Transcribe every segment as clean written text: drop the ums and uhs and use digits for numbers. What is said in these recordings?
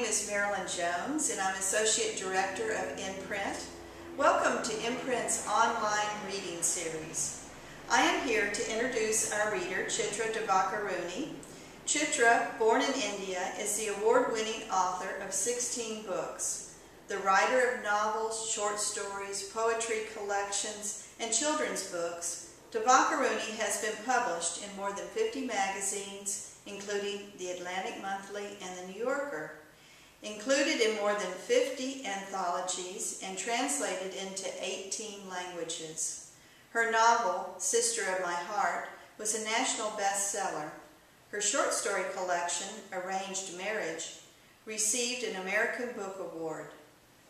is Marilyn Jones, and I'm Associate Director of Inprint. Welcome to Imprint's online reading series. I am here to introduce our reader, Chitra Divakaruni. Chitra, born in India, is the award-winning author of 16 books, the writer of novels, short stories, poetry collections, and children's books. Divakaruni has been published in more than 50 magazines, including The Atlantic Monthly and The New Yorker, included in more than 50 anthologies and translated into 18 languages. Her novel, Sister of My Heart, was a national bestseller. Her short story collection, Arranged Marriage, received an American Book Award.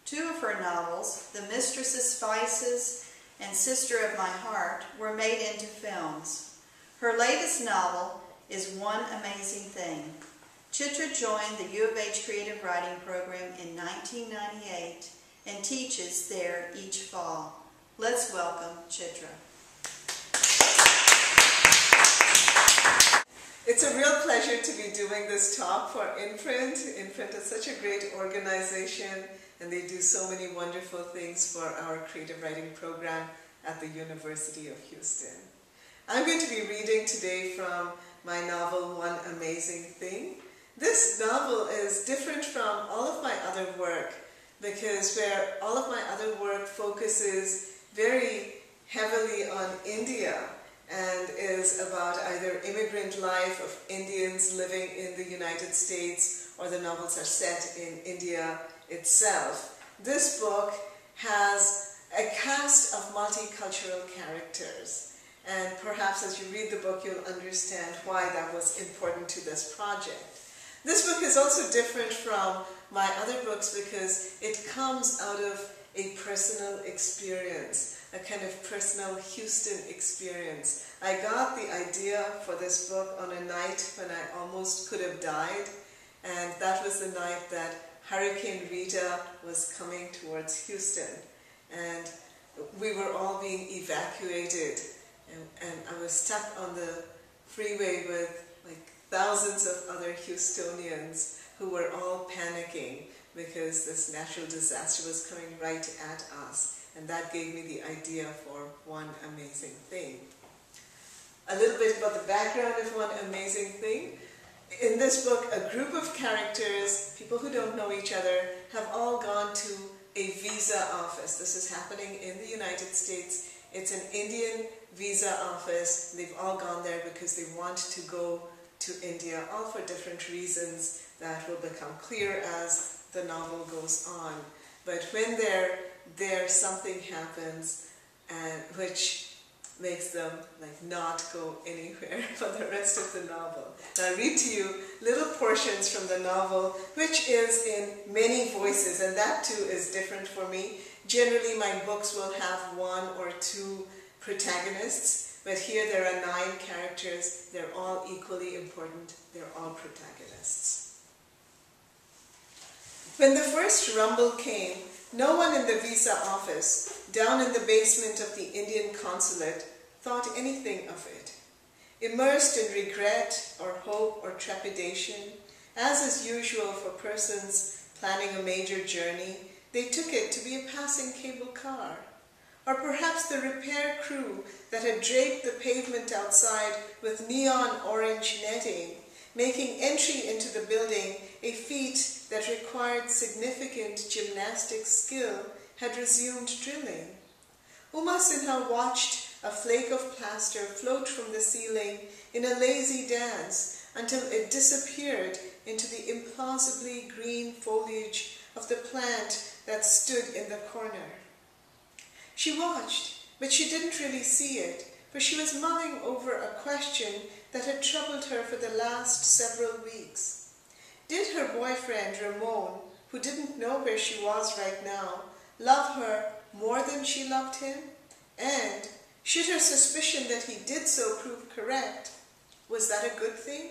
Two of her novels, The Mistress of Spices and Sister of My Heart, were made into films. Her latest novel is One Amazing Thing. Chitra joined the U of H Creative Writing Program in 1998 and teaches there each fall. Let's welcome Chitra. It's a real pleasure to be doing this talk for Inprint. Inprint is such a great organization, and they do so many wonderful things for our creative writing program at the University of Houston. I'm going to be reading today from my novel, One Amazing Thing. This novel is different from all of my other work because where all of my other work focuses very heavily on India and is about either immigrant life of Indians living in the United States, or the novels are set in India itself. This book has a cast of multicultural characters. And perhaps as you read the book, you'll understand why that was important to this project. This book is also different from my other books because it comes out of a personal experience, a kind of personal Houston experience. I got the idea for this book on a night when I almost could have died, and that was the night that Hurricane Rita was coming towards Houston, and we were all being evacuated. And I was stuck on the freeway with like thousands of other Houstonians who were all panicking because this natural disaster was coming right at us. And that gave me the idea for One Amazing Thing. A little bit about the background of One Amazing Thing. In this book, a group of characters, people who don't know each other, have all gone to a visa office. This is happening in the United States. It's an Indian visa office. They've all gone there because they want to go to India, all for different reasons that will become clear as the novel goes on. But when they're there, something happens which makes them not go anywhere for the rest of the novel. Now I read to you little portions from the novel, which is in many voices, and that too is different for me. Generally, my books will have one or two protagonists, but here there are 9 characters. They're all equally important. They're all protagonists. When the first rumble came, no one in the visa office, down in the basement of the Indian consulate, thought anything of it. Immersed in regret or hope or trepidation, as is usual for persons planning a major journey, they took it to be a passing cable car, or perhaps the repair crew that had draped the pavement outside with neon orange netting, making entry into the building a feat that required significant gymnastic skill, had resumed drilling. Uma Sinha watched a flake of plaster float from the ceiling in a lazy dance until it disappeared into the implausibly green foliage of the plant that stood in the corner. She watched, but she didn't really see it, for she was mulling over a question that had troubled her for the last several weeks. Did her boyfriend, Ramon, who didn't know where she was right now, love her more than she loved him? And, should her suspicion that he did so prove correct, was that a good thing?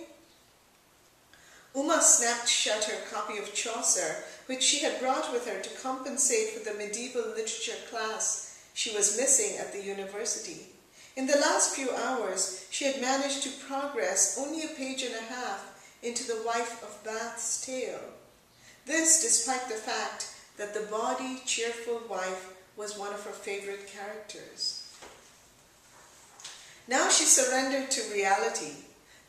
Uma snapped shut her copy of Chaucer, which she had brought with her to compensate for the medieval literature class she was missing at the university. In the last few hours, she had managed to progress only a page and a half into the wife of Bath's tale. This despite the fact that the bawdy, cheerful wife was one of her favorite characters. Now she surrendered to reality.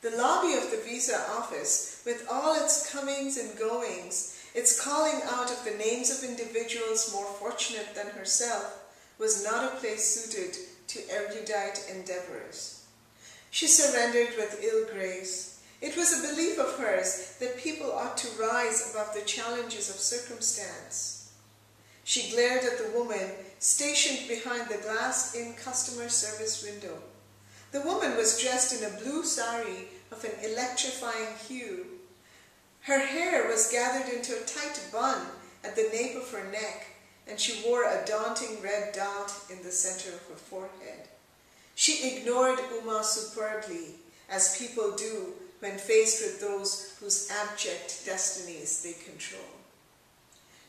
The lobby of the visa office, with all its comings and goings, its calling out of the names of individuals more fortunate than herself, was not a place suited to erudite endeavors. She surrendered with ill grace. It was a belief of hers that people ought to rise above the challenges of circumstance. She glared at the woman stationed behind the glassed-in customer service window. The woman was dressed in a blue sari of an electrifying hue. Her hair was gathered into a tight bun at the nape of her neck, and she wore a daunting red dot in the center of her forehead. She ignored Uma superbly, as people do when faced with those whose abject destinies they control.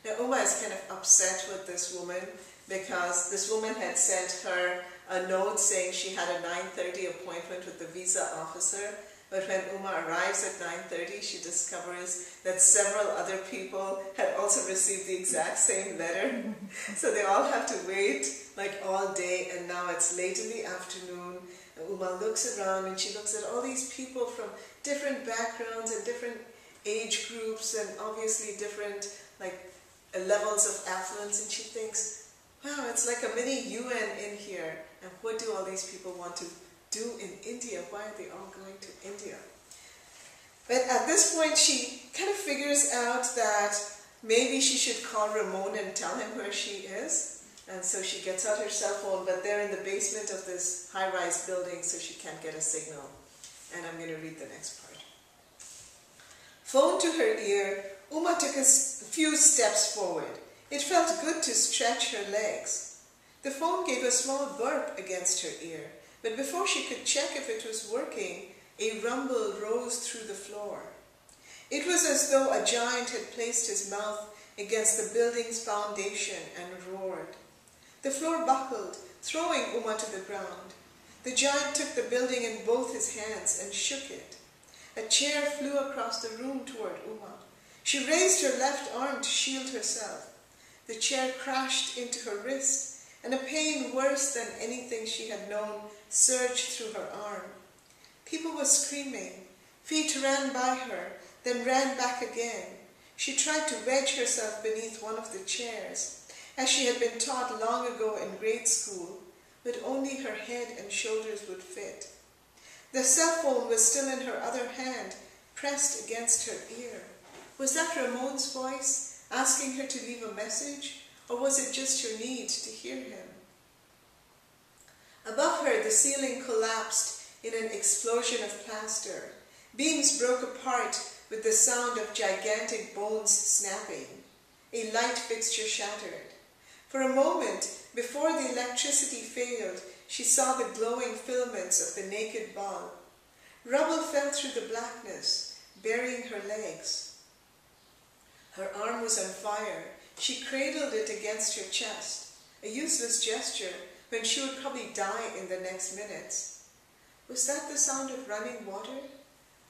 Now Uma is kind of upset with this woman because this woman had sent her a note saying she had a 9:30 appointment with the visa officer, but when Uma arrives at 9:30, she discovers that several other people had also received the exact same letter. So they all have to wait like all day, and now it's late in the afternoon. And Uma looks around and she looks at all these people from different backgrounds and different age groups and obviously different levels of affluence, and she thinks, wow, it's like a mini UN in here. And what do all these people want to do in India? Why are they all going to India? But at this point, she kind of figures out that maybe she should call Ramon and tell him where she is. And so she gets out her cell phone, but they're in the basement of this high-rise building, so she can't get a signal. And I'm going to read the next part. Phone to her ear, Uma took a few steps forward. It felt good to stretch her legs. The phone gave a small burp against her ear, but before she could check if it was working, a rumble rose through the floor. It was as though a giant had placed his mouth against the building's foundation and roared. The floor buckled, throwing Uma to the ground. The giant took the building in both his hands and shook it. A chair flew across the room toward Uma. She raised her left arm to shield herself. The chair crashed into her wrist, and a pain worse than anything she had known surged through her arm. People were screaming. Feet ran by her, then ran back again. She tried to wedge herself beneath one of the chairs, as she had been taught long ago in grade school, but only her head and shoulders would fit. The cell phone was still in her other hand, pressed against her ear. Was that Ramon's voice, asking her to leave a message, or was it just her need to hear him? Above her, the ceiling collapsed in an explosion of plaster. Beams broke apart with the sound of gigantic bones snapping. A light fixture shattered. For a moment, before the electricity failed, she saw the glowing filaments of the naked ball. Rubble fell through the blackness, burying her legs. Her arm was on fire. She cradled it against her chest, a useless gesture when she would probably die in the next minutes. Was that the sound of running water?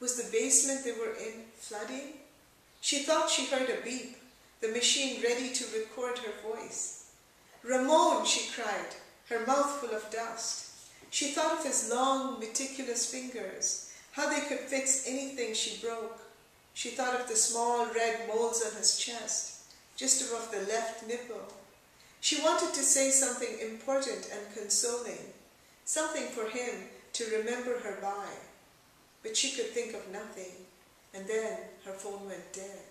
Was the basement they were in flooding? She thought she heard a beep, the machine ready to record her voice. "Ramon," she cried, her mouth full of dust. She thought of his long, meticulous fingers, how they could fix anything she broke. She thought of the small red moles on his chest, just above the left nipple. She wanted to say something important and consoling, something for him to remember her by. But she could think of nothing, and then her phone went dead.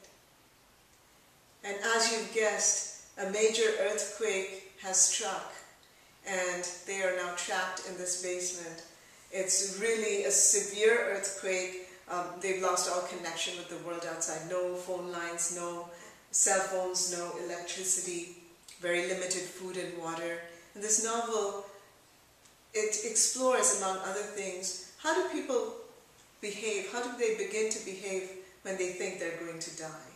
And as you've guessed, a major earthquake has struck, and they are now trapped in this basement. It's really a severe earthquake. They've lost all connection with the world outside. No phone lines, no cell phones, no electricity, very limited food and water. And this novel, it explores, among other things, how do people behave? How do they begin to behave when they think they're going to die?